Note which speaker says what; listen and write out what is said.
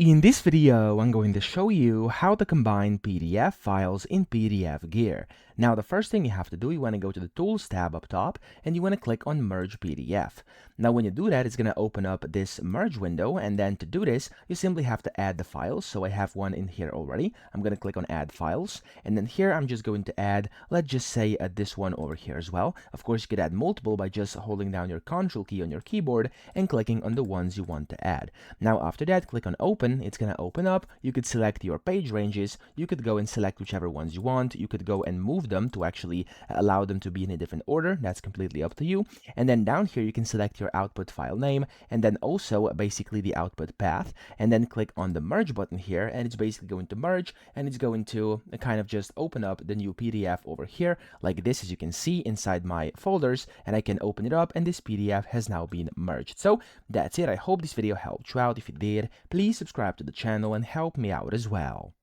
Speaker 1: In this video, I'm going to show you how to combine PDF files in PDFgear. Now, the first thing you have to do, you want to go to the Tools tab up top, and you want to click on Merge PDF. Now, when you do that, it's going to open up this Merge window, and then to do this, you simply have to add the files. So I have one in here already. I'm going to click on Add Files, and then here I'm just going to add, let's just say this one over here as well. Of course, you could add multiple by just holding down your Control key on your keyboard and clicking on the ones you want to add. Now, after that, click on Open. It's going to open up. You could select your page ranges. You could go and select whichever ones you want. You could go and move them to actually allow them to be in a different order. That's completely up to you. And then down here, you can select your output file name and then also basically the output path, and then click on the merge button here, and it's basically going to merge, and it's going to kind of just open up the new PDF over here like this, as you can see inside my folders, and I can open it up, and this PDF has now been merged. So that's it. I hope this video helped you out. If it did, please subscribe to the channel and help me out as well.